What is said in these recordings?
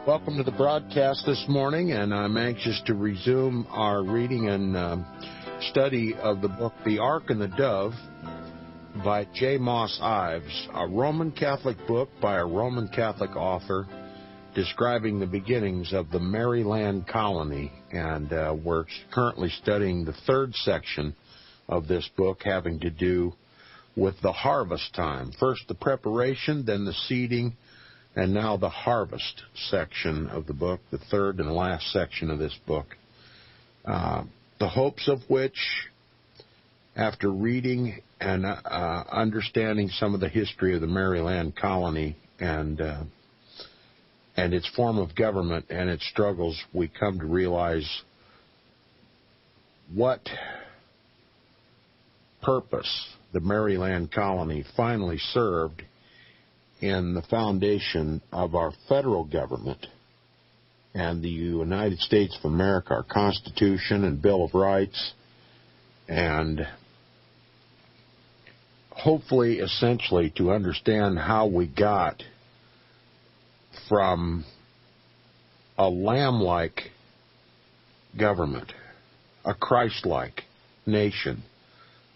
Welcome to the broadcast this morning, and I'm anxious to resume our reading and study of the book The Ark and the Dove by J. Moss Ives, a Roman Catholic book by a Roman Catholic author describing the beginnings of the Maryland colony. And we're currently studying the third section of this book, having to do with the harvest time. First the preparation, then the seeding, and now the harvest section of the book, the third and last section of this book. The hopes of which, after reading and understanding some of the history of the Maryland colony and its form of government and its struggles, we come to realize what purpose the Maryland colony finally served in the foundation of our federal government and the United States of America, our Constitution and Bill of Rights, and hopefully, essentially, to understand how we got from a lamb-like government, a Christ-like nation,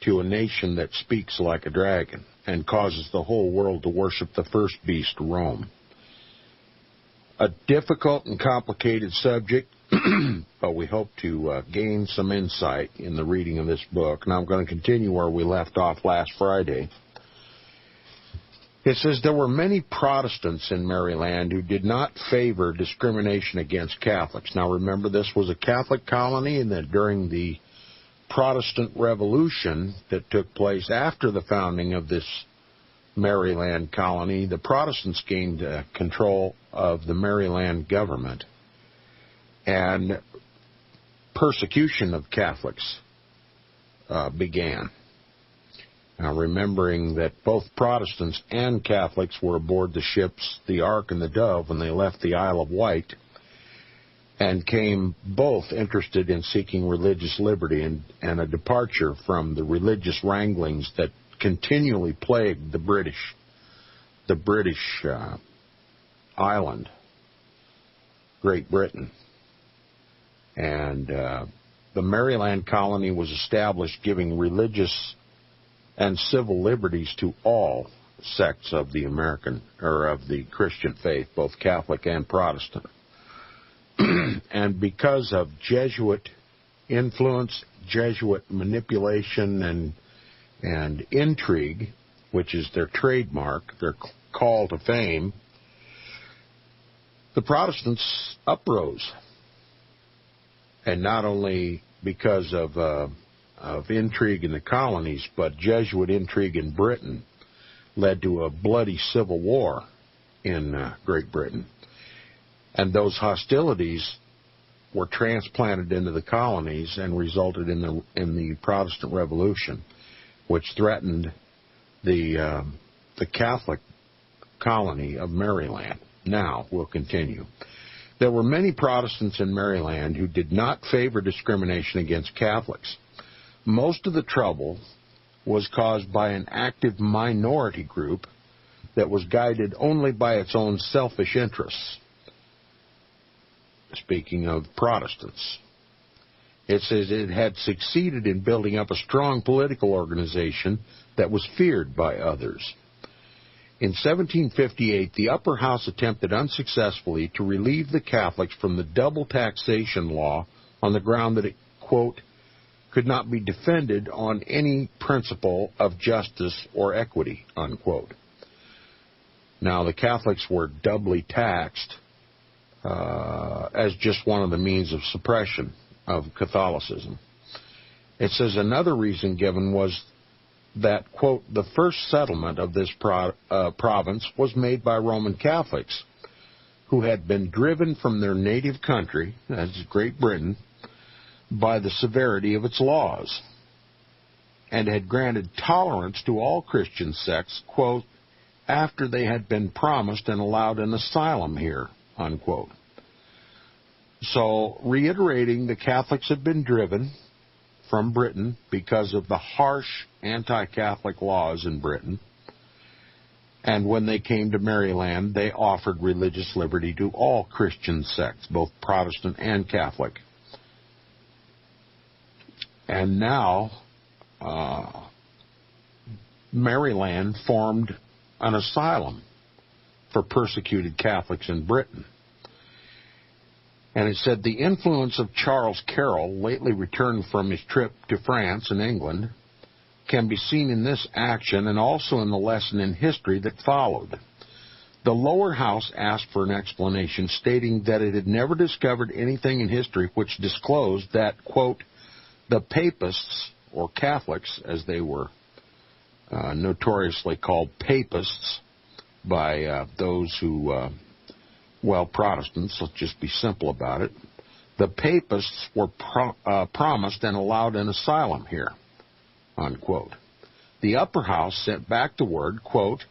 to a nation that speaks like a dragon and causes the whole world to worship the first beast, Rome. A difficult and complicated subject, but we hope to gain some insight in the reading of this book. Now I'm going to continue where we left off last Friday. It says, there were many Protestants in Maryland who did not favor discrimination against Catholics. Now remember, this was a Catholic colony, and that during the Protestant Revolution that took place after the founding of this Maryland colony, the Protestants gained control of the Maryland government, and persecution of Catholics began. Now, remembering that both Protestants and Catholics were aboard the ships, the Ark and the Dove, when they left the Isle of Wight, and came both interested in seeking religious liberty and a departure from the religious wranglings that continually plagued the British island, Great Britain. And the Maryland colony was established giving religious and civil liberties to all sects of the of the Christian faith, both Catholic and Protestant. And because of Jesuit influence, Jesuit manipulation, and intrigue, which is their trademark, their call to fame, the Protestants uprose. And not only because of intrigue in the colonies, but Jesuit intrigue in Britain led to a bloody civil war in Great Britain. And those hostilities were transplanted into the colonies and resulted in the Protestant Revolution, which threatened the Catholic colony of Maryland. Now, we'll continue. There were many Protestants in Maryland who did not favor discrimination against Catholics. Most of the trouble was caused by an active minority group that was guided only by its own selfish interests. Speaking of Protestants, it says it had succeeded in building up a strong political organization that was feared by others. In 1758, the upper house attempted unsuccessfully to relieve the Catholics from the double taxation law on the ground that it, quote, could not be defended on any principle of justice or equity, unquote. Now, the Catholics were doubly taxed as just one of the means of suppression of Catholicism. It says another reason given was that, quote, the first settlement of this province was made by Roman Catholics who had been driven from their native country, that's Great Britain, by the severity of its laws, and had granted tolerance to all Christian sects, quote, after they had been promised and allowed an asylum here, unquote. So, reiterating, the Catholics had been driven from Britain because of the harsh anti-Catholic laws in Britain, And when they came to Maryland, they offered religious liberty to all Christian sects, both Protestant and Catholic. And now, Maryland formed an asylum for persecuted Catholics in Britain. And it said the influence of Charles Carroll, lately returned from his trip to France and England, can be seen in this action and also in the lesson in history that followed. The lower house asked for an explanation, stating that it had never discovered anything in history which disclosed that, quote, the papists, or Catholics, as they were notoriously called papists by those who, Protestants, let's just be simple about it, the papists were promised and allowed an asylum here, unquote. The upper house sent back the word, quote,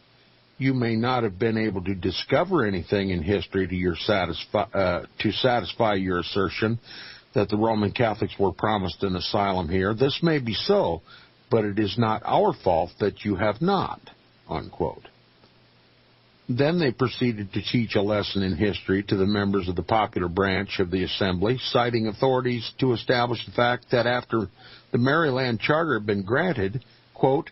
you may not have been able to discover anything in history to satisfy your assertion that the Roman Catholics were promised an asylum here. This may be so, but it is not our fault that you have not, unquote. Then they proceeded to teach a lesson in history to the members of the popular branch of the Assembly, citing authorities to establish the fact that after the Maryland Charter had been granted, quote,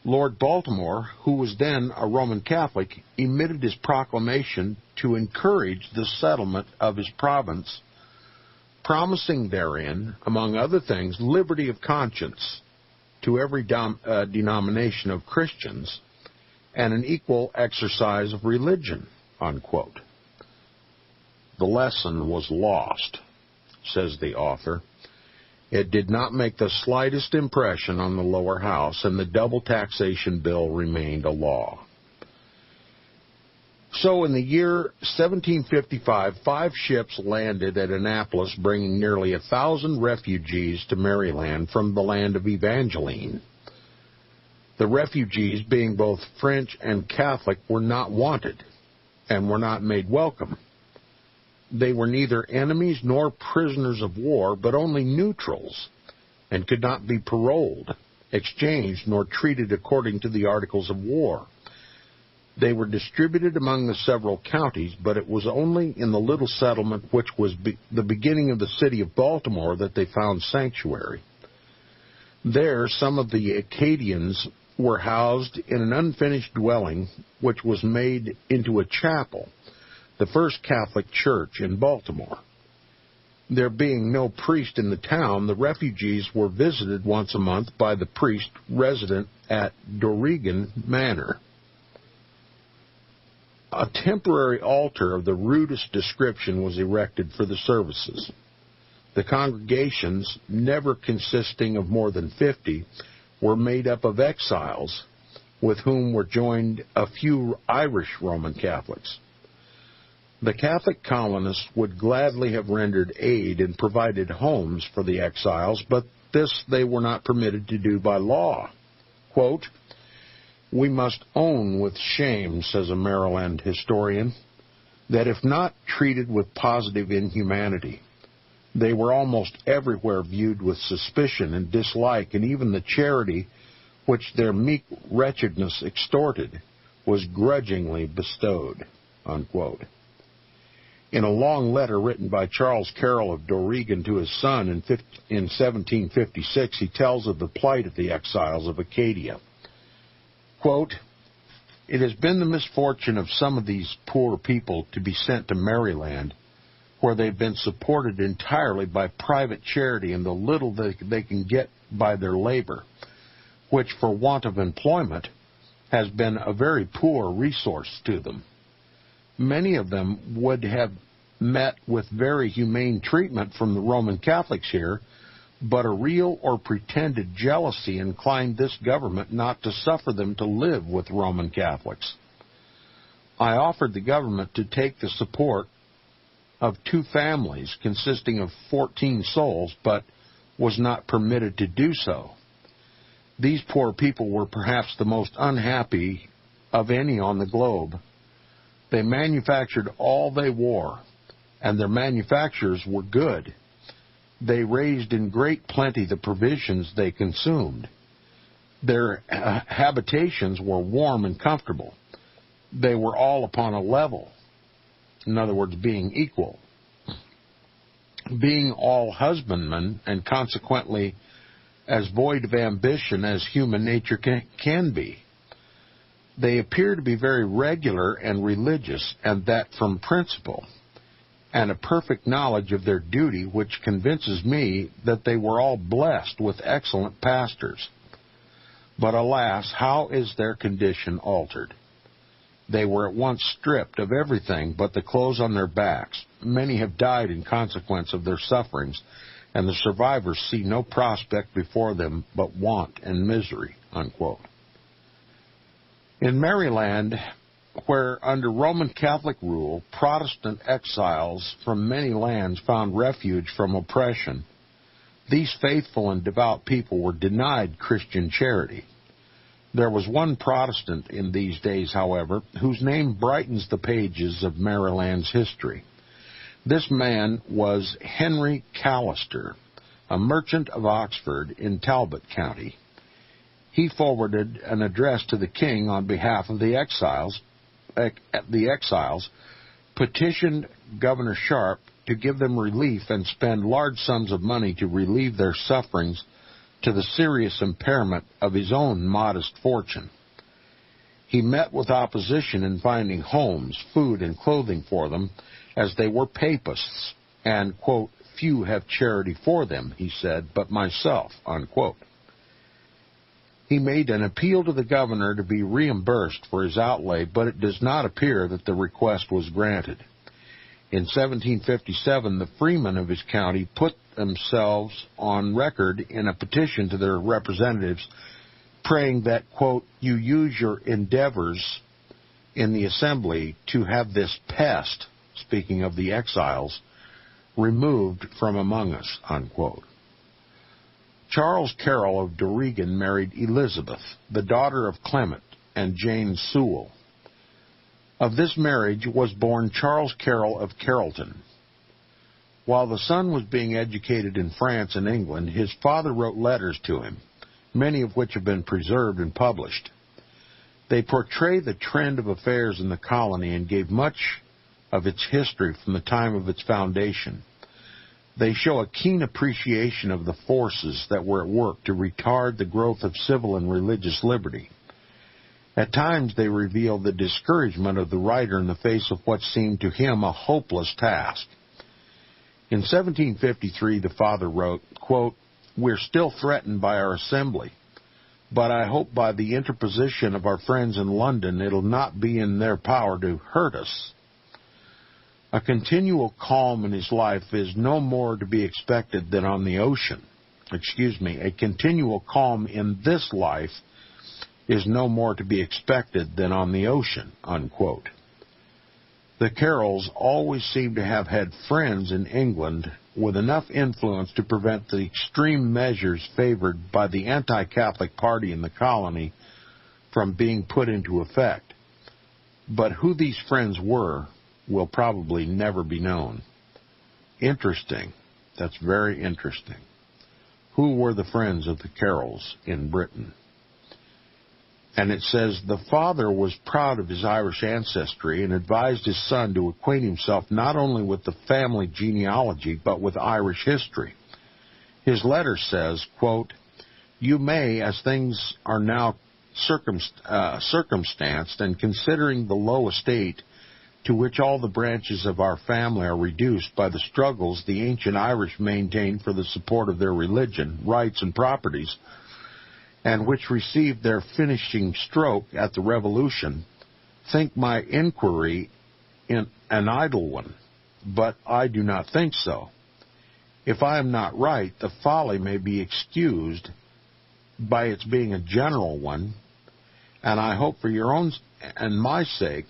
Lord Baltimore, who was then a Roman Catholic, emitted his proclamation to encourage the settlement of his province, promising therein, among other things, liberty of conscience to every denomination of Christians and an equal exercise of religion, unquote. The lesson was lost, says the author. It did not make the slightest impression on the lower house, and the double taxation bill remained a law. So in the year 1755, 5 ships landed at Annapolis, bringing nearly 1,000 refugees to Maryland from the land of Evangeline. The refugees, being both French and Catholic, were not wanted and were not made welcome. They were neither enemies nor prisoners of war, but only neutrals, and could not be paroled, exchanged, nor treated according to the Articles of War. They were distributed among the several counties, but it was only in the little settlement which was the beginning of the city of Baltimore that they found sanctuary. There, some of the Acadians were housed in an unfinished dwelling which was made into a chapel, the first Catholic church in Baltimore. There being no priest in the town, the refugees were visited once a month by the priest resident at Dorrigan Manor. A temporary altar of the rudest description was erected for the services. The congregations, never consisting of more than 50, were made up of exiles, with whom were joined a few Irish Roman Catholics. The Catholic colonists would gladly have rendered aid and provided homes for the exiles, but this they were not permitted to do by law. Quote, we must own with shame, says a Maryland historian, that if not treated with positive inhumanity, they were almost everywhere viewed with suspicion and dislike, and even the charity which their meek wretchedness extorted was grudgingly bestowed, unquote. In a long letter written by Charles Carroll of Dorrigan to his son in 1756, he tells of the plight of the exiles of Acadia. Quote, it has been the misfortune of some of these poor people to be sent to Maryland, where they've been supported entirely by private charity and the little they can get by their labor, which for want of employment has been a very poor resource to them. Many of them would have met with very humane treatment from the Roman Catholics here, but a real or pretended jealousy inclined this government not to suffer them to live with Roman Catholics. I offered the government to take the support of 2 families consisting of 14 souls, but was not permitted to do so. These poor people were perhaps the most unhappy of any on the globe. They manufactured all they wore, and their manufactures were good. They raised in great plenty the provisions they consumed. Their habitations were warm and comfortable. they were all upon a level. In other words, being equal. Being all husbandmen, and consequently as void of ambition as human nature can be. They appear to be very regular and religious, and that from principle, and a perfect knowledge of their duty, which convinces me that they were all blessed with excellent pastors. But alas, how is their condition altered? They were at once stripped of everything but the clothes on their backs. Many have died in consequence of their sufferings, and the survivors see no prospect before them but want and misery." Unquote. In Maryland, where under Roman Catholic rule, Protestant exiles from many lands found refuge from oppression, these faithful and devout people were denied Christian charity. There was one Protestant in these days, however, whose name brightens the pages of Maryland's history. This man was Henry Callister, a merchant of Oxford in Talbot County. He forwarded an address to the king on behalf of the exiles, petitioned Governor Sharp to give them relief and spend large sums of money to relieve their sufferings, to the serious impairment of his own modest fortune. He met with opposition in finding homes, food, and clothing for them, as they were papists, and, quote, "few have charity for them," he said, "but myself," unquote. He made an appeal to the governor to be reimbursed for his outlay, but it does not appear that the request was granted. In 1757, the freemen of his county put themselves on record in a petition to their representatives, praying that, quote, "you use your endeavors in the assembly to have this pest," speaking of the exiles, "removed from among us," unquote. Charles Carroll of Doregan married Elizabeth, the daughter of Clement and Jane Sewell. Of this marriage was born Charles Carroll of Carrollton. While the son was being educated in France and England, his father wrote letters to him, many of which have been preserved and published. They portray the trend of affairs in the colony and gave much of its history from the time of its foundation. They show a keen appreciation of the forces that were at work to retard the growth of civil and religious liberty. At times they reveal the discouragement of the writer in the face of what seemed to him a hopeless task. In 1753, the father wrote, quote, "We're still threatened by our assembly, but I hope by the interposition of our friends in London it'll not be in their power to hurt us." A continual calm in his life is no more to be expected than on the ocean. A continual calm in this life is no more to be expected than on the ocean, unquote. The Carrolls always seem to have had friends in England with enough influence to prevent the extreme measures favored by the anti-Catholic party in the colony from being put into effect. But who these friends were will probably never be known. Interesting. That's very interesting. Who were the friends of the Carrolls in Britain? And it says, the father was proud of his Irish ancestry and advised his son to acquaint himself not only with the family genealogy, but with Irish history. His letter says, quote, "You may, as things are now circumstanced, and considering the low estate to which all the branches of our family are reduced by the struggles the ancient Irish maintained for the support of their religion, rights, and properties, and which received their finishing stroke at the Revolution, think my inquiry an idle one, but I do not think so. If I am not right, the folly may be excused by its being a general one, and I hope for your own and my sake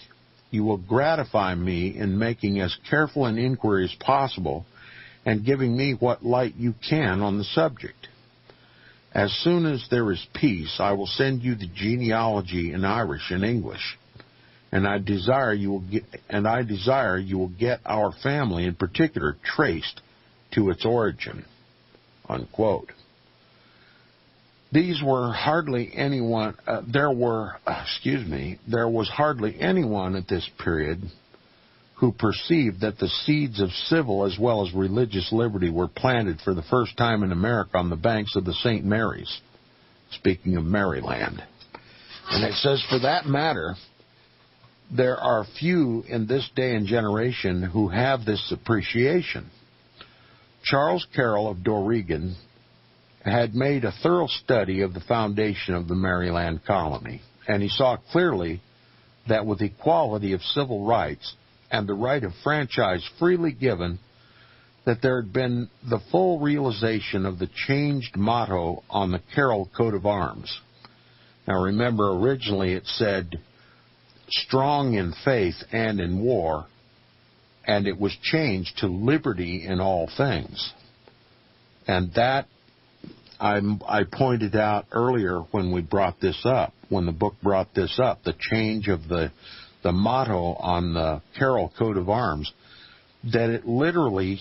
you will gratify me in making as careful an inquiry as possible and giving me what light you can on the subject. As soon as there is peace, I will send you the genealogy in Irish and English, and I desire you will get our family in particular traced to its origin." Unquote. These were hardly anyone, there was hardly anyone at this period who perceived that the seeds of civil as well as religious liberty were planted for the first time in America on the banks of the St. Mary's, speaking of Maryland. And it says, for that matter, there are few in this day and generation who have this appreciation. Charles Carroll of Dorrigan had made a thorough study of the foundation of the Maryland colony, and he saw clearly that with equality of civil rights and the right of franchise freely given, that there had been the full realization of the changed motto on the Carroll coat of arms. Now remember, originally it said, strong in faith and in war, and it was changed to liberty in all things. And that I pointed out earlier when we brought this up, when the book brought this up, the change of the motto on the Carroll coat of arms, that it literally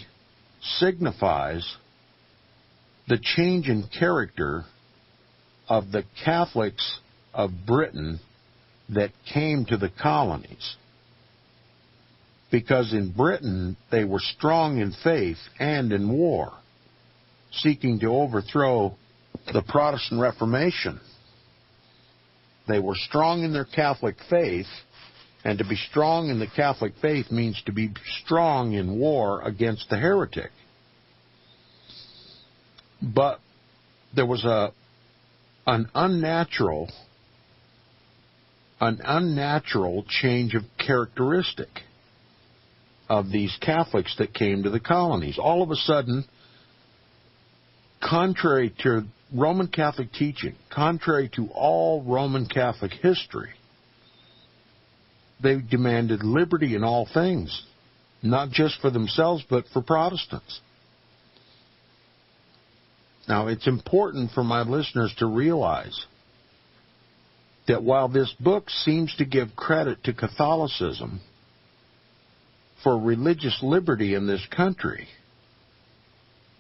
signifies the change in character of the Catholics of Britain that came to the colonies. Because in Britain, they were strong in faith and in war, seeking to overthrow the Protestant Reformation. They were strong in their Catholic faith, and to be strong in the Catholic faith means to be strong in war against the heretic. But there was an unnatural change of characteristic of these Catholics that came to the colonies. All of a sudden, contrary to Roman Catholic teaching, contrary to all Roman Catholic history, they demanded liberty in all things, not just for themselves, but for Protestants. Now, it's important for my listeners to realize that while this book seems to give credit to Catholicism for religious liberty in this country,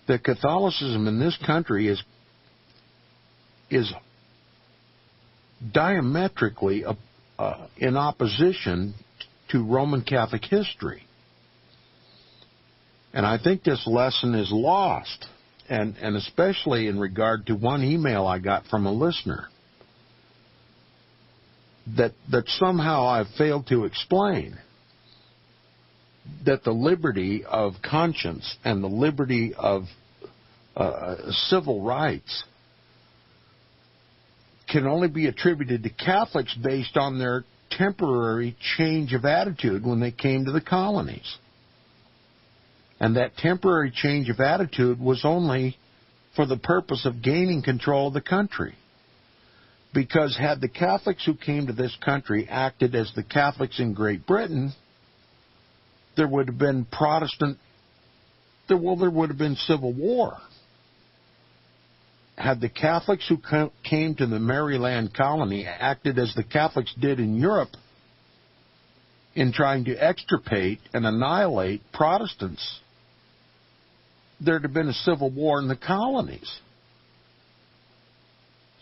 that Catholicism in this country is diametrically in opposition to Roman Catholic history. And I think this lesson is lost, and especially in regard to one email I got from a listener that somehow I've failed to explain, that the liberty of conscience and the liberty of civil rights can only be attributed to Catholics based on their temporary change of attitude when they came to the colonies. And that temporary change of attitude was only for the purpose of gaining control of the country. Because had the Catholics who came to this country acted as the Catholics in Great Britain, there would have been there would have been civil war. Had the Catholics who came to the Maryland colony acted as the Catholics did in Europe in trying to extirpate and annihilate Protestants, there'd have been a civil war in the colonies.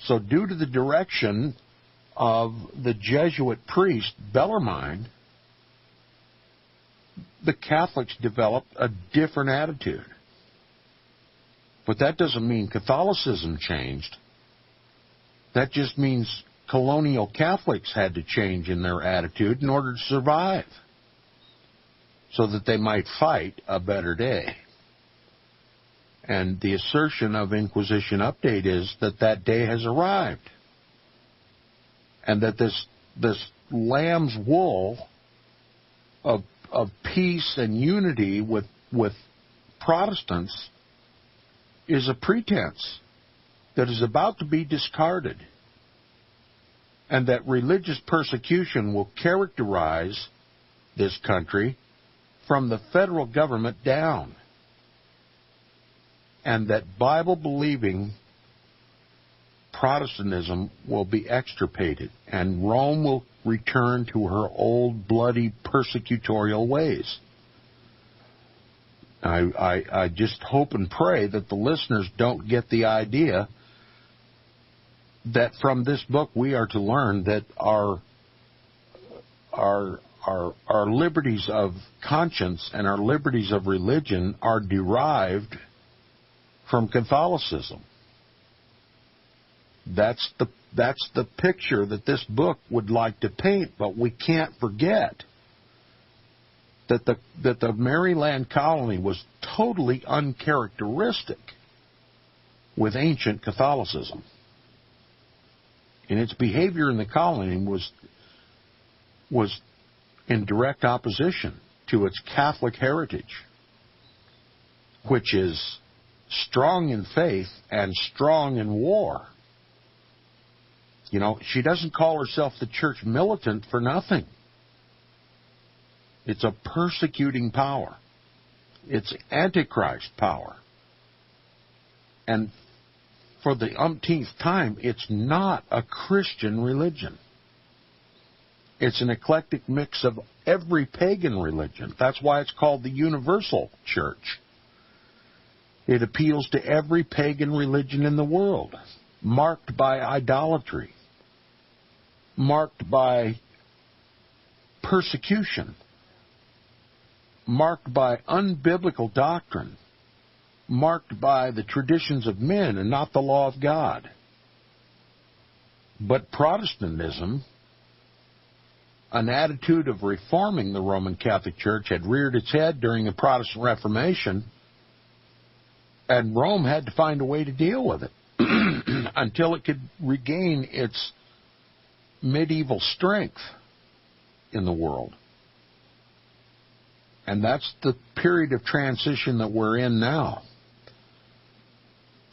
So due to the direction of the Jesuit priest Bellarmine, the Catholics developed a different attitude. But that doesn't mean Catholicism changed. That just means colonial Catholics had to change in their attitude in order to survive, so that they might fight a better day. And the assertion of Inquisition Update is that that day has arrived, and that this lamb's wool of peace and unity with Protestants is a pretense that is about to be discarded, and that religious persecution will characterize this country from the federal government down, and that Bible-believing Protestantism will be extirpated, and Rome will return to her old bloody persecutorial ways. I just hope and pray that the listeners don't get the idea that from this book we are to learn that our liberties of conscience and our liberties of religion are derived from Catholicism. That's the picture that this book would like to paint, but we can't forget that the Maryland colony was totally uncharacteristic with ancient Catholicism. And its behavior in the colony was in direct opposition to its Catholic heritage, which is strong in faith and strong in war. You know, she doesn't call herself the church militant for nothing. It's a persecuting power. It's Antichrist power. And for the umpteenth time, it's not a Christian religion. It's an eclectic mix of every pagan religion. That's why it's called the Universal Church. It appeals to every pagan religion in the world, marked by idolatry, marked by persecution, marked by unbiblical doctrine, marked by the traditions of men and not the law of God. But Protestantism, an attitude of reforming the Roman Catholic Church, had reared its head during the Protestant Reformation, and Rome had to find a way to deal with it until it could regain its medieval strength in the world. And that's the period of transition that we're in now.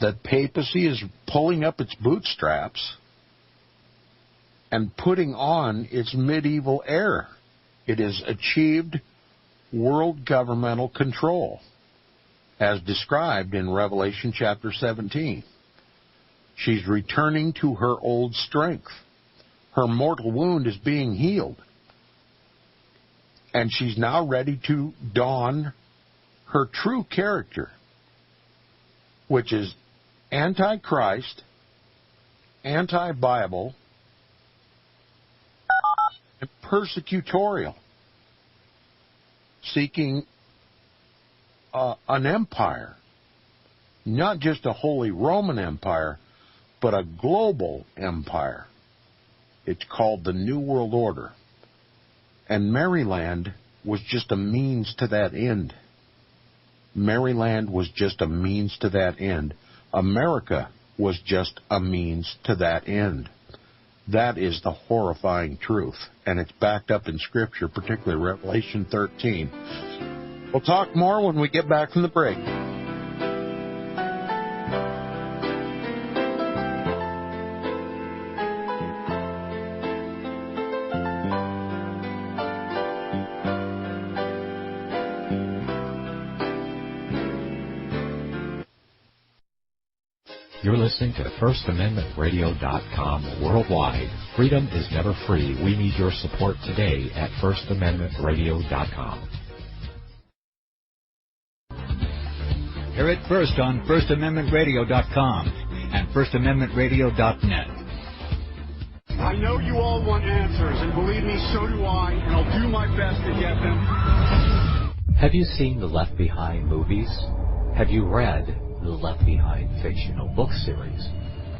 That papacy is pulling up its bootstraps and putting on its medieval air. It has achieved world governmental control, as described in Revelation chapter 17. She's returning to her old strength. Her mortal wound is being healed. And she's now ready to don her true character, which is anti-Christ, anti-Bible, and persecutorial, seeking an empire, not just a Holy Roman Empire, but a global empire. It's called the New World Order. And Maryland was just a means to that end. Maryland was just a means to that end. America was just a means to that end. That is the horrifying truth, and it's backed up in Scripture, particularly Revelation 13. We'll talk more when we get back from the break. You're listening to FirstAmendmentRadio.com worldwide. Freedom is never free. We need your support today at FirstAmendmentRadio.com. Hear it first on FirstAmendmentRadio.com and FirstAmendmentRadio.net. I know you all want answers, and believe me, so do I, and I'll do my best to get them. Have you seen the Left Behind movies? Have you read the Left Behind fictional book series?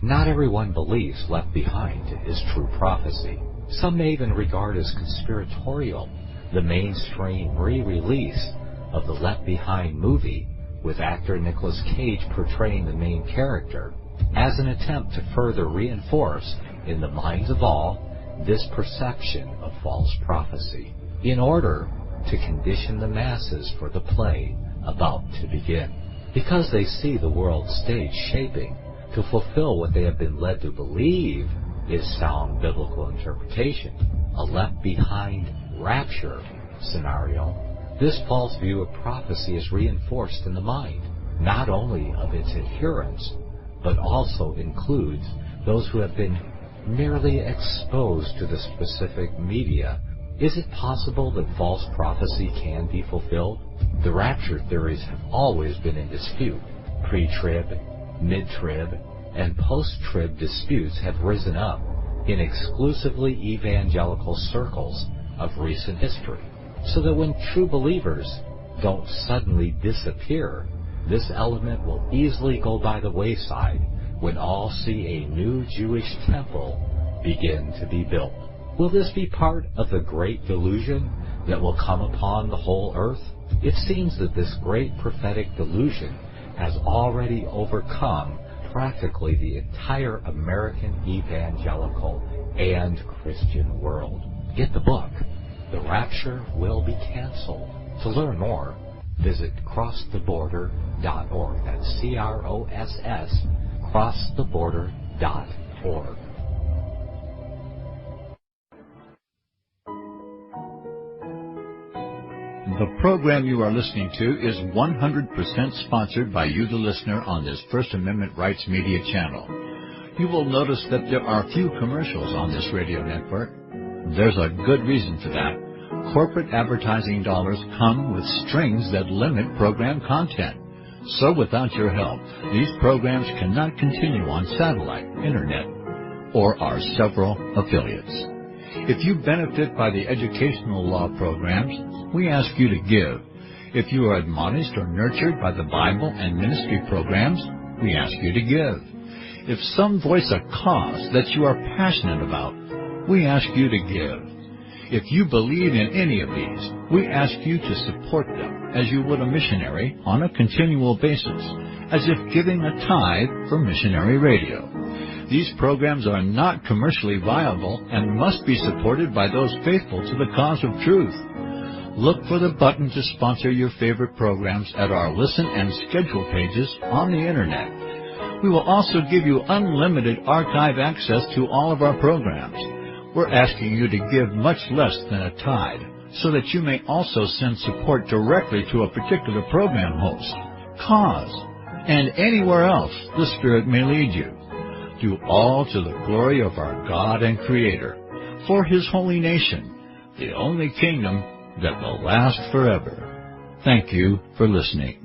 Not everyone believes Left Behind is true prophecy. Some may even regard as conspiratorial the mainstream re-release of the Left Behind movie with actor Nicolas Cage portraying the main character as an attempt to further reinforce in the minds of all this perception of false prophecy in order to condition the masses for the play about to begin. Because they see the world stage shaping to fulfill what they have been led to believe is sound biblical interpretation, a left behind rapture scenario, this false view of prophecy is reinforced in the mind, not only of its adherents, but also includes those who have been merely exposed to the specific media. Is it possible that false prophecy can be fulfilled? The rapture theories have always been in dispute. Pre-trib, mid-trib, and post-trib disputes have risen up in exclusively evangelical circles of recent history, so that when true believers don't suddenly disappear, this element will easily go by the wayside when all see a new Jewish temple begin to be built. Will this be part of the great delusion that will come upon the whole earth? It seems that this great prophetic delusion has already overcome practically the entire American evangelical and Christian world. Get the book, The Rapture Will Be Canceled. To learn more, visit crosstheborder.org. That's CROSS, crosstheborder.org. The program you are listening to is 100% sponsored by you, the listener, on this First Amendment Rights Media channel. You will notice that there are few commercials on this radio network. There's a good reason for that. Corporate advertising dollars come with strings that limit program content. So without your help, these programs cannot continue on satellite, internet, or our several affiliates. If you benefit by the educational law programs, we ask you to give. If you are admonished or nurtured by the Bible and ministry programs, we ask you to give. If some voice a cause that you are passionate about, we ask you to give. If you believe in any of these, we ask you to support them as you would a missionary on a continual basis, as if giving a tithe for missionary radio. These programs are not commercially viable and must be supported by those faithful to the cause of truth. Look for the button to sponsor your favorite programs at our listen and schedule pages on the Internet. We will also give you unlimited archive access to all of our programs. We're asking you to give much less than a tithe, so that you may also send support directly to a particular program host, cause, and anywhere else the Spirit may lead you. Do all to the glory of our God and Creator, for His holy nation, the only kingdom that will last forever. Thank you for listening.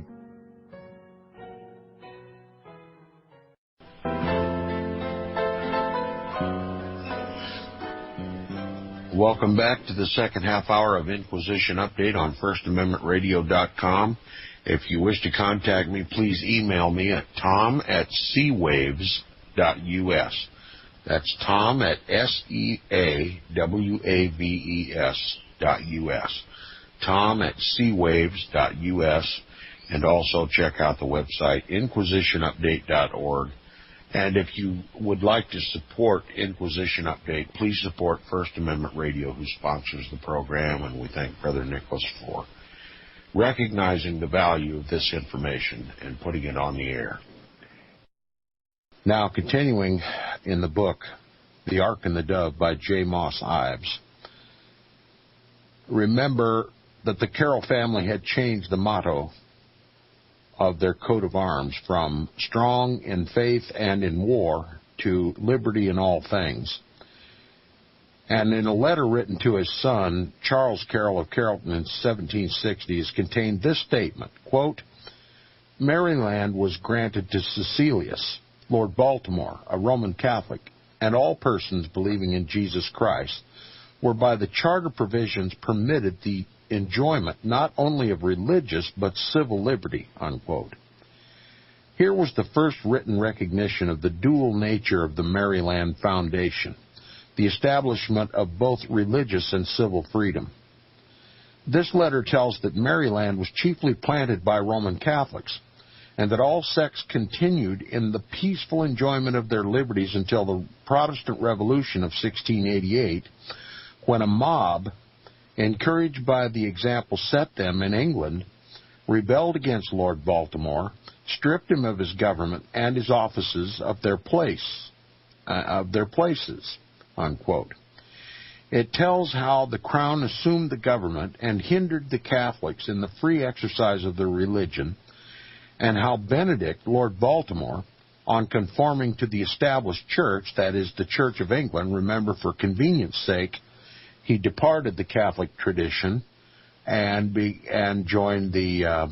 Welcome back to the second half hour of Inquisition Update on FirstAmendmentRadio.com. If you wish to contact me, please email me at tom@seawaves.us. That's tom@seawaves.us. tom@seawaves.us. And also check out the website, inquisitionupdate.org. And if you would like to support Inquisition Update, please support First Amendment Radio, who sponsors the program, and we thank Brother Nicholas for recognizing the value of this information and putting it on the air. Now, continuing in the book, The Ark and the Dove by J. Moss Ives, remember that the Carroll family had changed the motto of their coat of arms from strong in faith and in war to liberty in all things. And in a letter written to his son, Charles Carroll of Carrollton in 1760, is contained this statement, quote, Maryland was granted to Cecilius, Lord Baltimore, a Roman Catholic, and all persons believing in Jesus Christ were by the charter provisions permitted the enjoyment not only of religious but civil liberty, unquote. Here was the first written recognition of the dual nature of the Maryland Foundation, the establishment of both religious and civil freedom. This letter tells that Maryland was chiefly planted by Roman Catholics, and that all sects continued in the peaceful enjoyment of their liberties until the Protestant Revolution of 1688, when a mob, encouraged by the example set them in England, rebelled against Lord Baltimore, stripped him of his government and his offices of their places, unquote. It tells how the Crown assumed the government and hindered the Catholics in the free exercise of their religion, and how Benedict, Lord Baltimore, on conforming to the established church, that is, the Church of England, remember, for convenience sake, he departed the Catholic tradition and joined the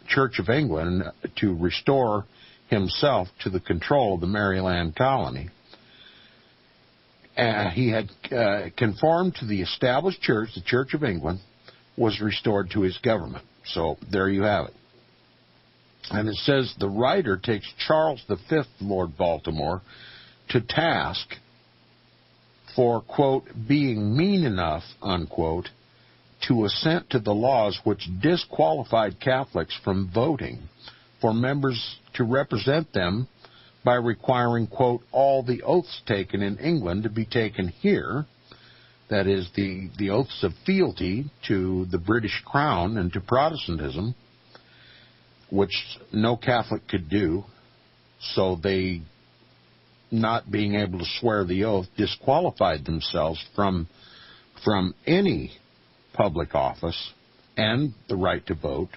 Church of England to restore himself to the control of the Maryland colony. He had conformed to the established church, the Church of England, was restored to his government. So there you have it. And it says the writer takes Charles V, Lord Baltimore, to task for, quote, being mean enough, unquote, to assent to the laws which disqualified Catholics from voting for members to represent them by requiring, quote, all the oaths taken in England to be taken here, that is, the oaths of fealty to the British Crown and to Protestantism, which no Catholic could do, so they, not being able to swear the oath, disqualified themselves from any public office and the right to vote,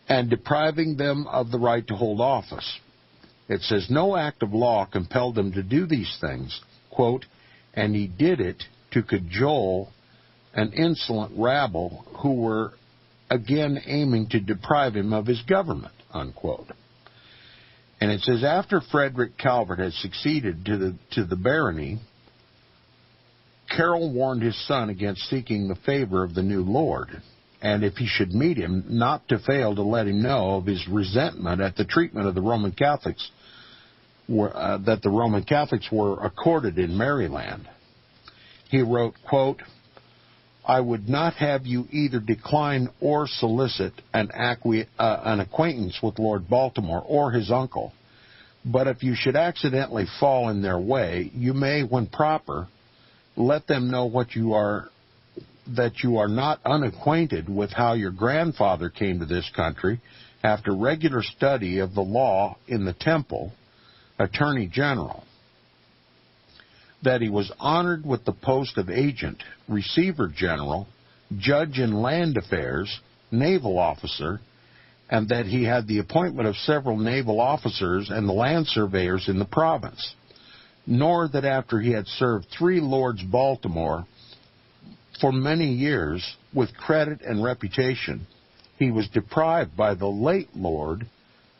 and depriving them of the right to hold office. It says, no act of law compelled them to do these things, quote, and he did it to cajole an insolent rabble who were again aiming to deprive him of his government, unquote. And it says, after Frederick Calvert had succeeded to the barony, Carroll warned his son against seeking the favor of the new lord, and if he should meet him, not to fail to let him know of his resentment at the treatment of the Roman Catholics that the Roman Catholics were accorded in Maryland. He wrote, quote, I would not have you either decline or solicit an acquaintance with Lord Baltimore or his uncle, but if you should accidentally fall in their way, you may, when proper, let them know that you are not unacquainted with how your grandfather came to this country after regular study of the law in the Temple, Attorney General, that he was honored with the post of agent, receiver general, judge in land affairs, naval officer, and that he had the appointment of several naval officers and the land surveyors in the province, nor that after he had served 3 Lords Baltimore for many years with credit and reputation, he was deprived by the late Lord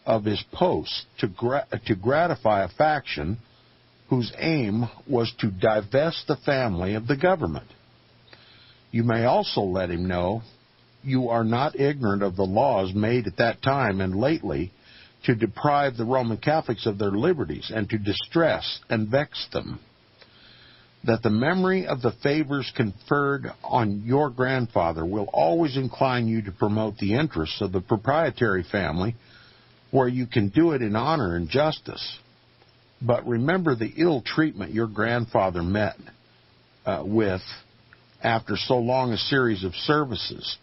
of his post to gratify a faction whose aim was to divest the family of the government. You may also let him know you are not ignorant of the laws made at that time and lately to deprive the Roman Catholics of their liberties and to distress and vex them, that the memory of the favors conferred on your grandfather will always incline you to promote the interests of the proprietary family where you can do it in honor and justice. But remember the ill treatment your grandfather met with after so long a series of services.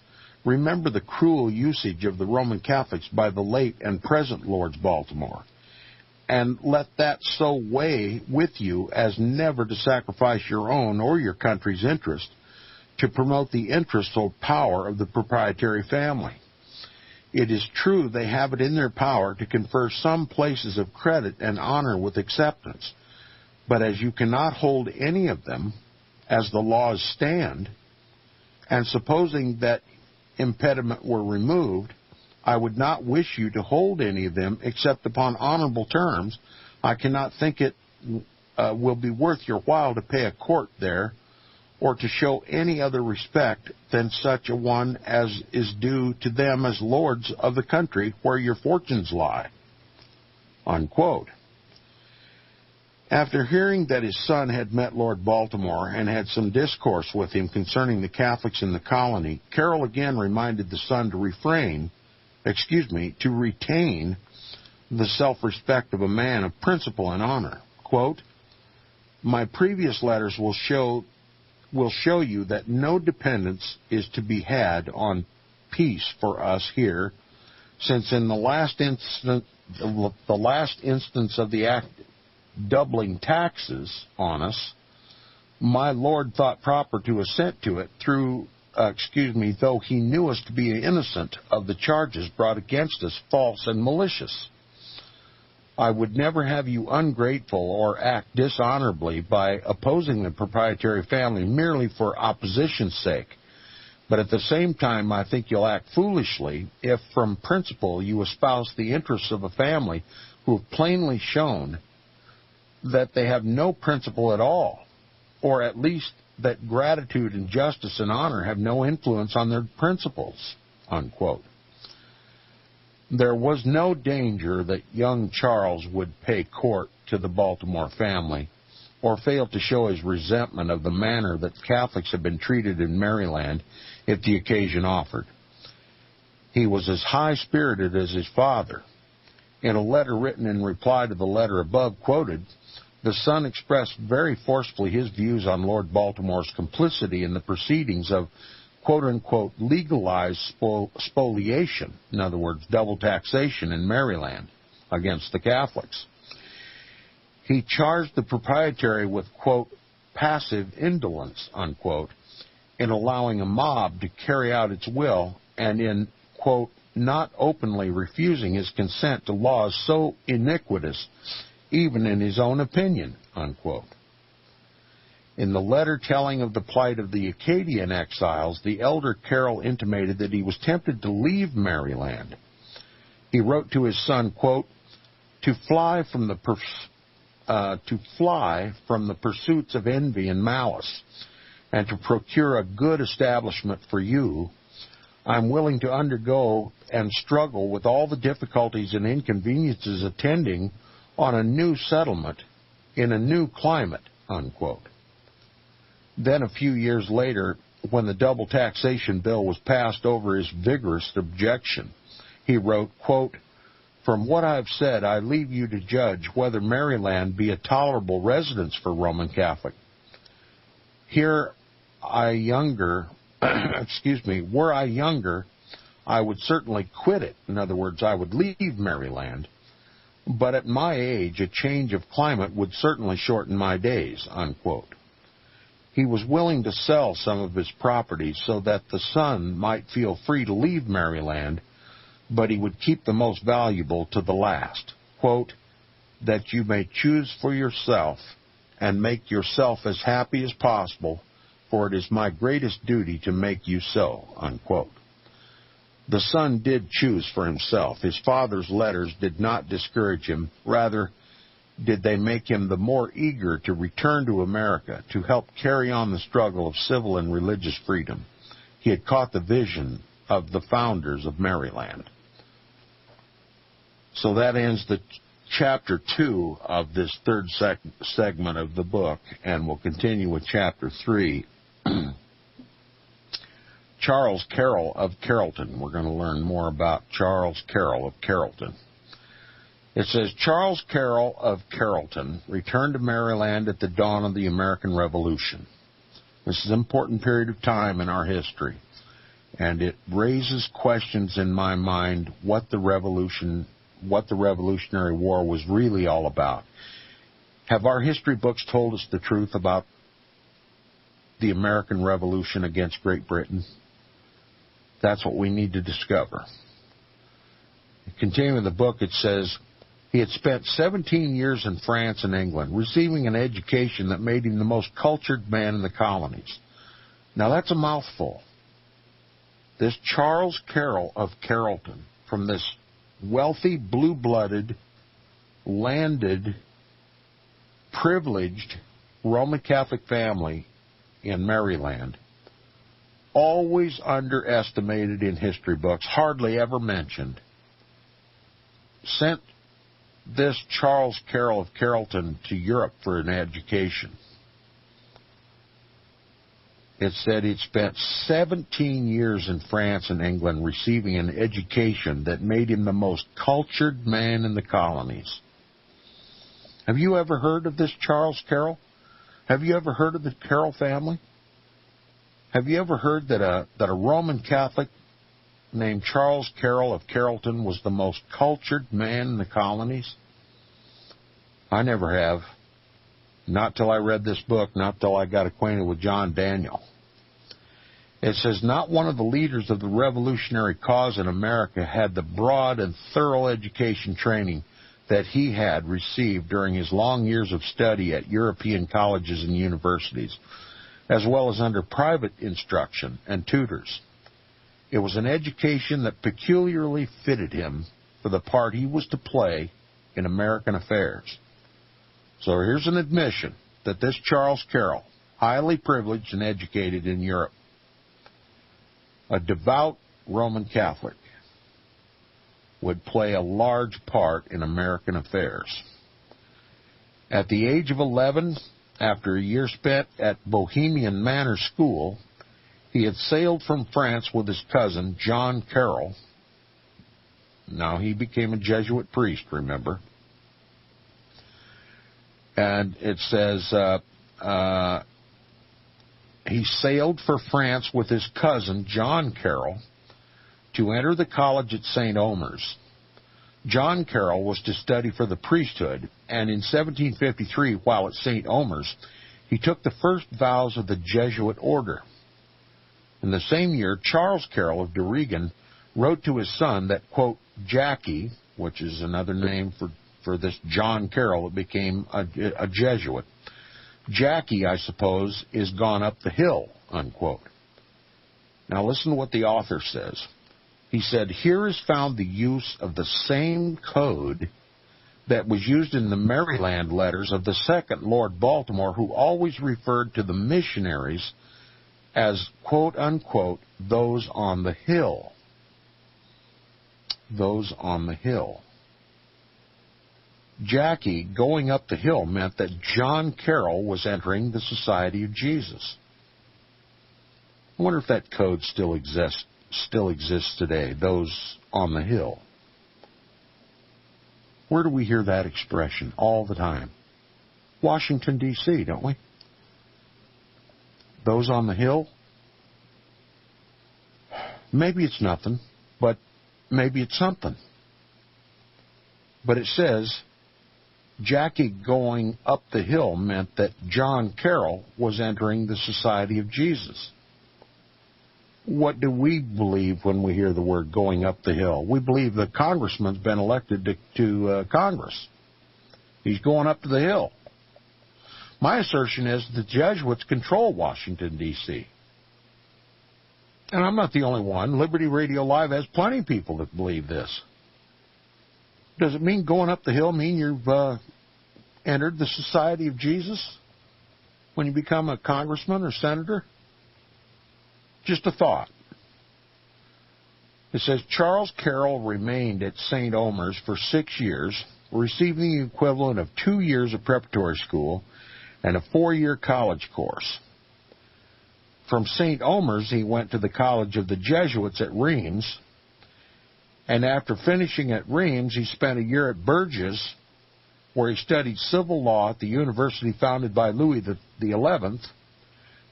Remember the cruel usage of the Roman Catholics by the late and present Lords Baltimore, and let that so weigh with you as never to sacrifice your own or your country's interest to promote the interest or power of the proprietary family. It is true they have it in their power to confer some places of credit and honor with acceptance, but as you cannot hold any of them, as the laws stand, and supposing that impediment were removed, I would not wish you to hold any of them except upon honorable terms. I cannot think it will be worth your while to pay a court there, or to show any other respect than such a one as is due to them as lords of the country where your fortunes lie." Unquote. After hearing that his son had met Lord Baltimore and had some discourse with him concerning the Catholics in the colony, Carroll again reminded the son to retain the self-respect of a man of principle and honor. Quote, "My previous letters will show you that no dependence is to be had on peace for us here, since in the last instance of the act doubling taxes on us, my lord thought proper to assent to it though he knew us to be innocent of the charges brought against us, false and malicious. I would never have you ungrateful or act dishonorably by opposing the proprietary family merely for opposition's sake, But at the same time, I think you'll act foolishly if from principle you espouse the interests of a family who have plainly shown that they have no principle at all, or at least that gratitude and justice and honor have no influence on their principles," unquote. There was no danger that young Charles would pay court to the Baltimore family or fail to show his resentment of the manner that Catholics had been treated in Maryland if the occasion offered. He was as high-spirited as his father. In a letter written in reply to the letter above quoted, the son expressed very forcefully his views on Lord Baltimore's complicity in the proceedings of quote-unquote legalized spoliation, in other words, double taxation in Maryland against the Catholics. He charged the proprietary with, quote, passive indolence, unquote, in allowing a mob to carry out its will and in, quote, not openly refusing his consent to laws so iniquitous, even in his own opinion, unquote. In the letter telling of the plight of the Acadian exiles, the elder Carroll intimated that he was tempted to leave Maryland. He wrote to his son, quote, to fly from the pursuits of envy and malice, and to procure a good establishment for you, I'm willing to undergo and struggle with all the difficulties and inconveniences attending on a new settlement in a new climate, unquote. Then a few years later, when the double taxation bill was passed over his vigorous objection, he wrote, quote, from what I've said, I leave you to judge whether Maryland be a tolerable residence for Roman Catholic. Were I younger, I would certainly quit it. In other words, I would leave Maryland. But at my age, a change of climate would certainly shorten my days, unquote. He was willing to sell some of his property so that the son might feel free to leave Maryland, but he would keep the most valuable to the last. Quote, that you may choose for yourself and make yourself as happy as possible, for it is my greatest duty to make you so, unquote. The son did choose for himself. His father's letters did not discourage him. Rather, did they make him the more eager to return to America to help carry on the struggle of civil and religious freedom. He had caught the vision of the founders of Maryland. So that ends the chapter 2 of this third segment of the book, and we'll continue with chapter 3. Charles Carroll of Carrollton. We're going to learn more about Charles Carroll of Carrollton. It says, Charles Carroll of Carrollton returned to Maryland at the dawn of the American Revolution. This is an important period of time in our history, and it raises questions in my mind what the Revolutionary War was really all about. Have our history books told us the truth about the American Revolution against Great Britain? That's what we need to discover. Continuing the book, it says, he had spent 17 years in France and England, receiving an education that made him the most cultured man in the colonies. Now, that's a mouthful. This Charles Carroll of Carrollton, from this wealthy, blue-blooded, landed, privileged Roman Catholic family in Maryland, always underestimated in history books, hardly ever mentioned, sent this Charles Carroll of Carrollton to Europe for an education. It said he'd spent 17 years in France and England receiving an education that made him the most cultured man in the colonies. Have you ever heard of this Charles Carroll? Have you ever heard of the Carroll family? Have you ever heard that a Roman Catholic named Charles Carroll of Carrollton was the most cultured man in the colonies? I never have. Not till I read this book, not till I got acquainted with John Daniel. It says, not one of the leaders of the revolutionary cause in America had the broad and thorough education training that he had received during his long years of study at European colleges and universities. as well as under private instruction and tutors. It was an education that peculiarly fitted him for the part he was to play in American affairs. So here's an admission that this Charles Carroll, highly privileged and educated in Europe, a devout Roman Catholic, would play a large part in American affairs. At the age of 11, after a year spent at Bohemian Manor School, he had sailed from France with his cousin, John Carroll. Now, he became a Jesuit priest, remember. And it says he sailed for France with his cousin, John Carroll, to enter the college at St. Omer's. John Carroll was to study for the priesthood, and in 1753, while at St. Omer's, he took the first vows of the Jesuit order. In the same year, Charles Carroll of Durigan wrote to his son that, quote, Jackie, which is another name for this John Carroll that became a Jesuit, Jackie, I suppose, is gone up the hill, unquote. Now listen to what the author says. He said, here is found the use of the same code that was used in the Maryland letters of the second Lord Baltimore, who always referred to the missionaries as, quote, unquote, those on the hill. Those on the hill. Jackie going up the hill meant that John Carroll was entering the Society of Jesus. I wonder if that code still exists today, those on the hill. Where do we hear that expression all the time? Washington, D.C., don't we? Those on the hill? Maybe it's nothing, but maybe it's something. But it says, Jackie going up the hill meant that John Carroll was entering the Society of Jesus. What do we believe when we hear the word going up the hill? We believe the congressman's been elected to Congress. He's going up to the hill. My assertion is the Jesuits control Washington, D.C. And I'm not the only one. Liberty Radio Live has plenty of people that believe this. Does it mean going up the hill mean you've entered the Society of Jesus when you become a congressman or senator? Just a thought. It says, Charles Carroll remained at St. Omer's for 6 years, receiving the equivalent of 2 years of preparatory school and a 4-year college course. From St. Omer's, he went to the College of the Jesuits at Reims, and after finishing at Reims, he spent a year at Bourges, where he studied civil law at the university founded by Louis XI,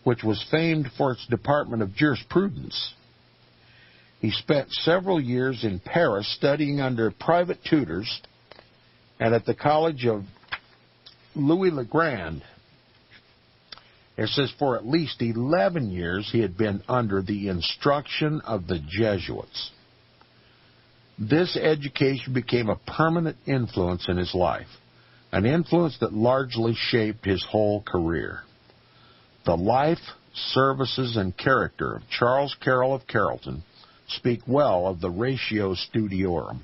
which was famed for its department of jurisprudence. He spent several years in Paris studying under private tutors and at the College of Louis le Grand. It says for at least 11 years he had been under the instruction of the Jesuits. This education became a permanent influence in his life, an influence that largely shaped his whole career. The life, services, and character of Charles Carroll of Carrollton speak well of the Ratio Studiorum.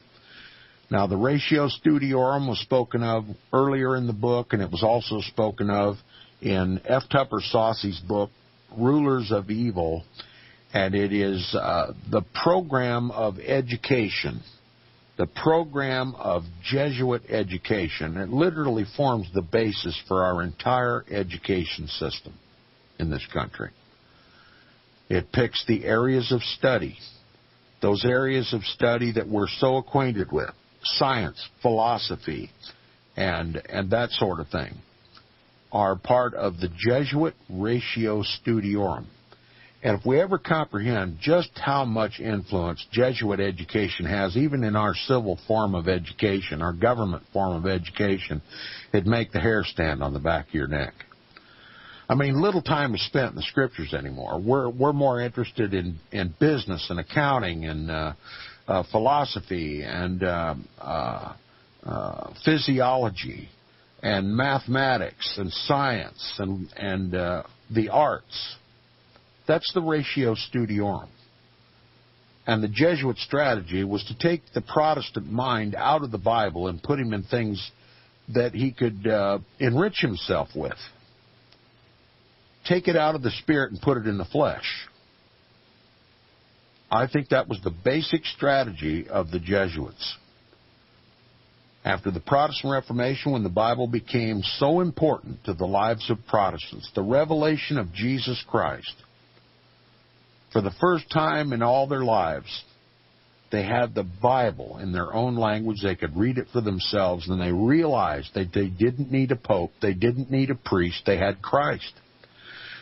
Now, the Ratio Studiorum was spoken of earlier in the book, and it was also spoken of in F. Tupper Saucy's book, Rulers of Evil, and it is the program of education, the program of Jesuit education. It literally forms the basis for our entire education system in this country. It picks the areas of study, those areas of study that we're so acquainted with, science, philosophy, and that sort of thing, are part of the Jesuit Ratio Studiorum. And if we ever comprehend just how much influence Jesuit education has, even in our civil form of education, our government form of education, it'd make the hair stand on the back of your neck. I mean, little time is spent in the Scriptures anymore. We're more interested in business and accounting and philosophy and physiology and mathematics and science and the arts. That's the ratio studiorum. And the Jesuit strategy was to take the Protestant mind out of the Bible and put him in things that he could enrich himself with. Take it out of the spirit and put it in the flesh. I think that was the basic strategy of the Jesuits. After the Protestant Reformation, when the Bible became so important to the lives of Protestants, the revelation of Jesus Christ, for the first time in all their lives, they had the Bible in their own language. They could read it for themselves, and they realized that they didn't need a pope. They didn't need a priest. They had Christ.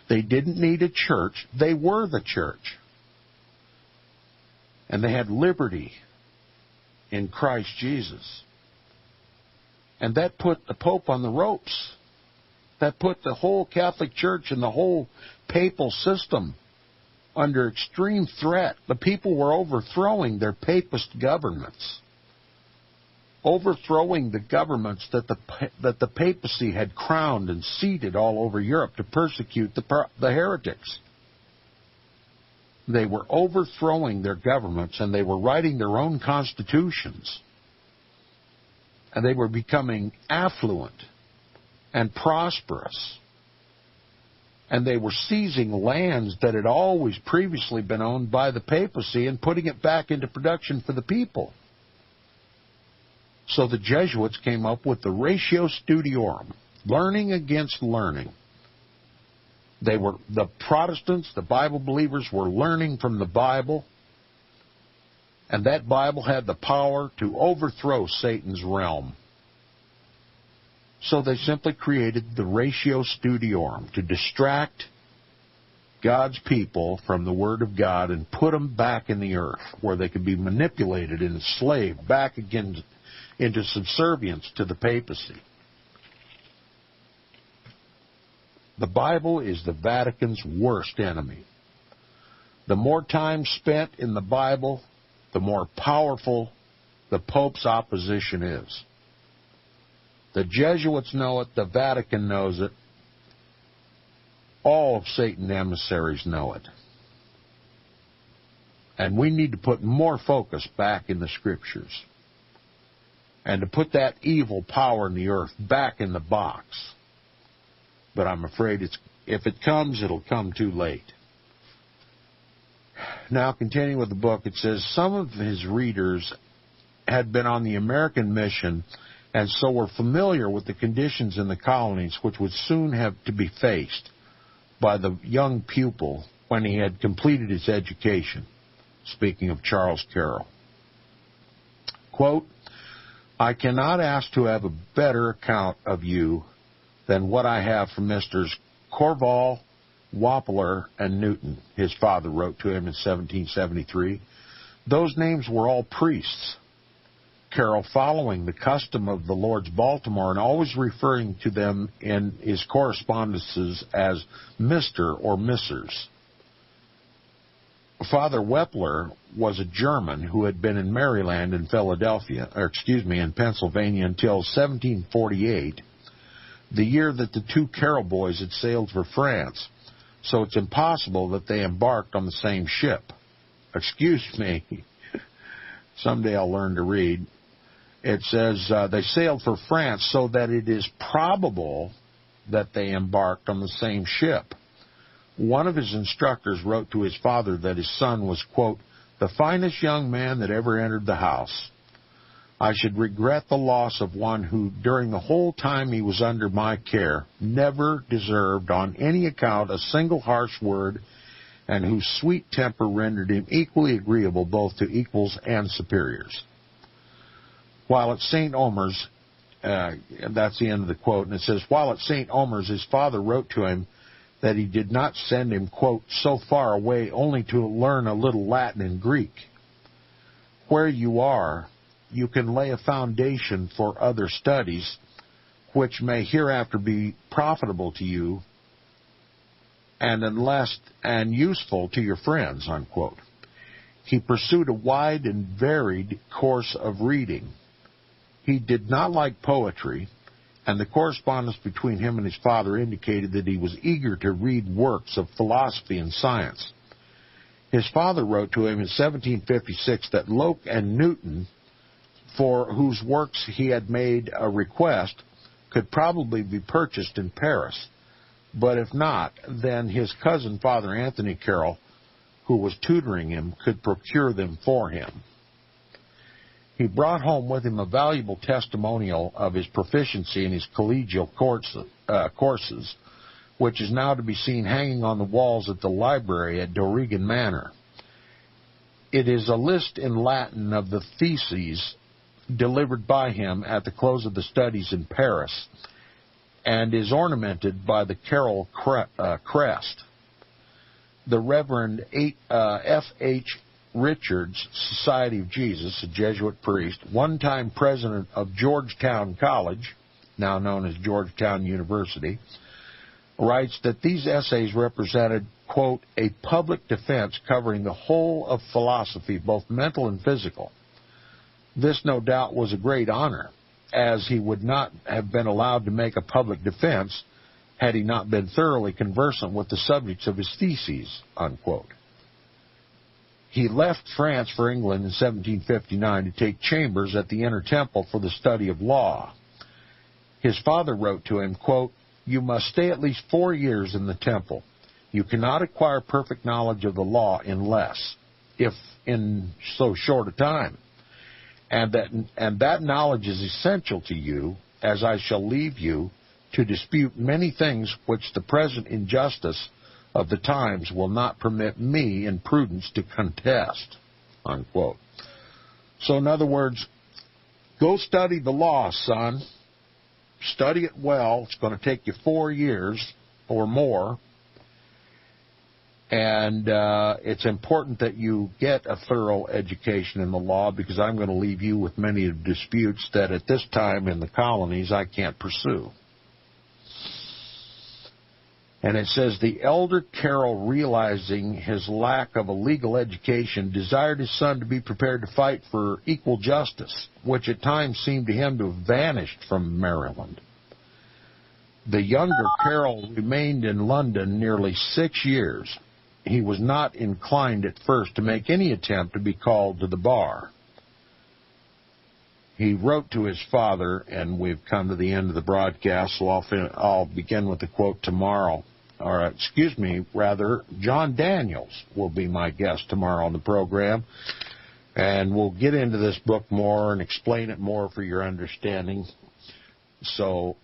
They didn't need a church. They were the church. And they had liberty in Christ Jesus. And that put the Pope on the ropes. That put the whole Catholic Church and the whole papal system under extreme threat. The people were overthrowing their papist governments. Overthrowing the governments that the papacy had crowned and seated all over Europe to persecute the heretics. They were overthrowing their governments, and they were writing their own constitutions. And they were becoming affluent and prosperous. And they were seizing lands that had always previously been owned by the papacy and putting it back into production for the people. So the Jesuits came up with the ratio studiorum, learning against learning. The Protestants, the Bible believers, were learning from the Bible, and that Bible had the power to overthrow Satan's realm. So they simply created the ratio studiorum to distract God's people from the Word of God and put them back in the earth where they could be manipulated and enslaved back again into subservience to the papacy. The Bible is the Vatican's worst enemy. The more time spent in the Bible, the more powerful the Pope's opposition is. The Jesuits know it, the Vatican knows it, all of Satan's emissaries know it. And we need to put more focus back in the Scriptures and to put that evil power in the earth back in the box. But I'm afraid if it comes, it'll come too late. Now, continuing with the book, it says, some of his readers had been on the American mission and so were familiar with the conditions in the colonies which would soon have to be faced by the young pupil when he had completed his education. Speaking of Charles Carroll. Quote, I cannot ask to have a better account of you than what I have from Messrs. Corval, Wappler, and Newton, his father wrote to him in 1773. Those names were all priests. Carroll following the custom of the Lords Baltimore and always referring to them in his correspondences as Mr. or Messrs. Father Wappler was a German who had been in Maryland and in Pennsylvania until 1748, the year that the two Carroll boys had sailed for France. So it's impossible that they embarked on the same ship. Excuse me. Someday I'll learn to read. It says they sailed for France, so that it is probable that they embarked on the same ship. One of his instructors wrote to his father that his son was, quote, the finest young man that ever entered the house. I should regret the loss of one who, during the whole time he was under my care, never deserved on any account a single harsh word, and whose sweet temper rendered him equally agreeable both to equals and superiors. While at St. Omer's, that's the end of the quote, and it says, while at St. Omer's, his father wrote to him that he did not send him, quote, so far away only to learn a little Latin and Greek. Where you are, you can lay a foundation for other studies which may hereafter be profitable to you and useful to your friends, unquote. He pursued a wide and varied course of reading. He did not like poetry, and the correspondence between him and his father indicated that he was eager to read works of philosophy and science. His father wrote to him in 1756 that Locke and Newton, for whose works he had made a request, could probably be purchased in Paris, but if not, then his cousin, Father Anthony Carroll, who was tutoring him, could procure them for him. He brought home with him a valuable testimonial of his proficiency in his collegial courses, which is now to be seen hanging on the walls at the library at Dorrigan Manor. It is a list in Latin of the theses delivered by him at the close of the studies in Paris, and is ornamented by the Carroll crest. The Reverend F.H. Richards, Society of Jesus, a Jesuit priest, one-time president of Georgetown College, now known as Georgetown University, writes that these essays represented, quote, a public defense covering the whole of philosophy, both mental and physical. This, no doubt, was a great honor, as he would not have been allowed to make a public defense had he not been thoroughly conversant with the subjects of his theses, unquote. He left France for England in 1759 to take chambers at the Inner Temple for the study of law. His father wrote to him, quote, you must stay at least 4 years in the temple. You cannot acquire perfect knowledge of the law in less, if in so short a time. And that knowledge is essential to you, as I shall leave you to dispute many things which the present injustice of the times will not permit me in prudence to contest, unquote. So in other words, go study the law, son. Study it well. It's going to take you 4 years or more. And it's important that you get a thorough education in the law, because I'm going to leave you with many disputes that at this time in the colonies I can't pursue. And it says, the elder Carroll, realizing his lack of a legal education, desired his son to be prepared to fight for equal justice, which at times seemed to him to have vanished from Maryland. The younger Carroll remained in London nearly 6 years. He was not inclined at first to make any attempt to be called to the bar. He wrote to his father, and we've come to the end of the broadcast, so I'll begin with the quote tomorrow. John Daniels will be my guest tomorrow on the program, and we'll get into this book more and explain it more for your understanding. So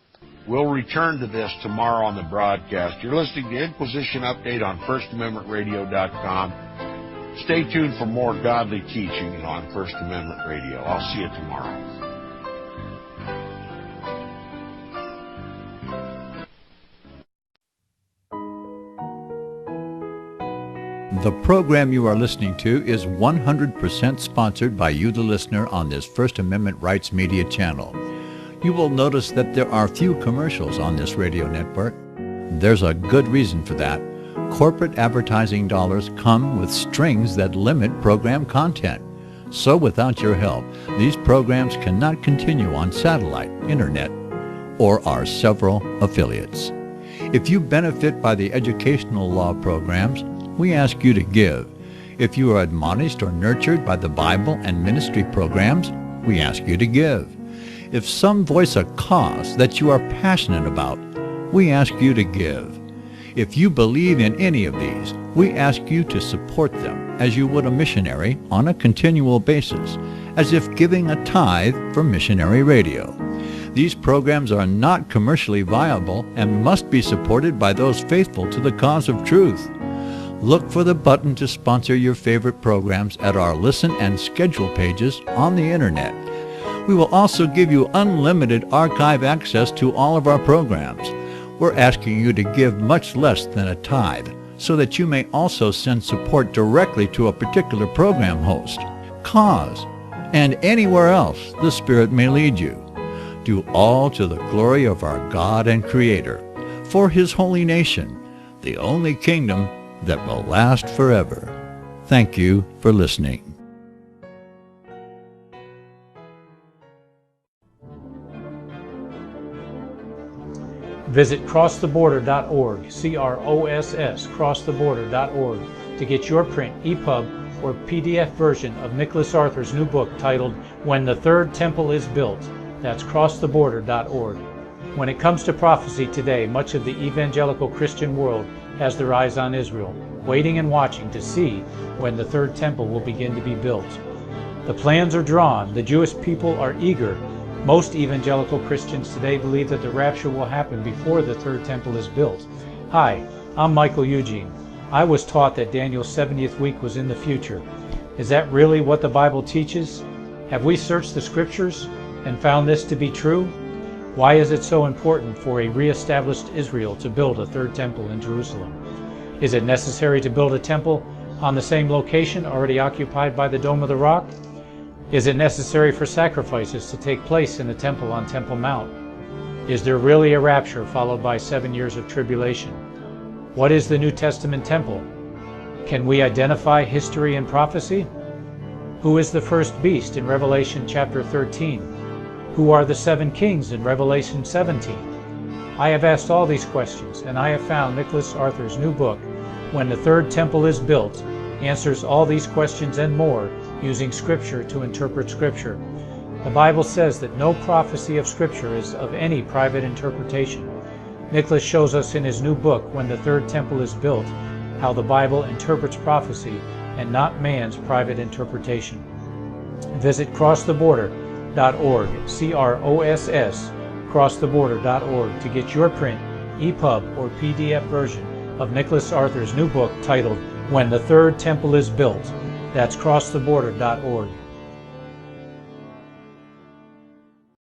we'll return to this tomorrow on the broadcast. You're listening to Inquisition Update on FirstAmendmentRadio.com. Stay tuned for more godly teaching on First Amendment Radio. I'll see you tomorrow. The program you are listening to is 100% sponsored by you, the listener, on this First Amendment Rights Media channel. You will notice that there are few commercials on this radio network. There's a good reason for that. Corporate advertising dollars come with strings that limit program content. So without your help, these programs cannot continue on satellite, internet, or our several affiliates. If you benefit by the educational law programs, we ask you to give. If you are admonished or nurtured by the Bible and ministry programs, we ask you to give. If some voice a cause that you are passionate about, we ask you to give. If you believe in any of these, we ask you to support them as you would a missionary on a continual basis, as if giving a tithe for missionary radio. These programs are not commercially viable and must be supported by those faithful to the cause of truth. Look for the button to sponsor your favorite programs at our listen and schedule pages on the internet. We will also give you unlimited archive access to all of our programs. We're asking you to give much less than a tithe, so that you may also send support directly to a particular program host, cause, and anywhere else the Spirit may lead you. Do all to the glory of our God and Creator, for His holy nation, the only kingdom that will last forever. Thank you for listening. Visit crosstheborder.org, CROSS, crosstheborder.org, to get your print, EPUB, or PDF version of Nicholas Arthur's new book titled When the Third Temple is Built. That's crosstheborder.org. When it comes to prophecy today, much of the evangelical Christian world has their eyes on Israel, waiting and watching to see when the third temple will begin to be built. The plans are drawn. The Jewish people are eager. Most evangelical Christians today believe that the rapture will happen before the third temple is built. Hi, I'm Michael Eugene. I was taught that Daniel's 70th week was in the future. Is that really what the Bible teaches? Have we searched the scriptures and found this to be true? Why is it so important for a re-established Israel to build a third temple in Jerusalem? Is it necessary to build a temple on the same location already occupied by the Dome of the Rock? Is it necessary for sacrifices to take place in the temple on Temple Mount? Is there really a rapture followed by 7 years of tribulation? What is the New Testament temple? Can we identify history and prophecy? Who is the first beast in Revelation chapter 13? Who are the 7 kings in Revelation 17? I have asked all these questions, and I have found Nicholas Arthur's new book, When the Third Temple is Built, answers all these questions and more using Scripture to interpret Scripture. The Bible says that no prophecy of Scripture is of any private interpretation. Nicholas shows us in his new book, When the Third Temple is Built, how the Bible interprets prophecy and not man's private interpretation. Visit crosstheborder.org, CROSS, crosstheborder.org, to get your print, EPUB, or PDF version of Nicholas Arthur's new book titled When the Third Temple is Built. That's crosstheborder.org.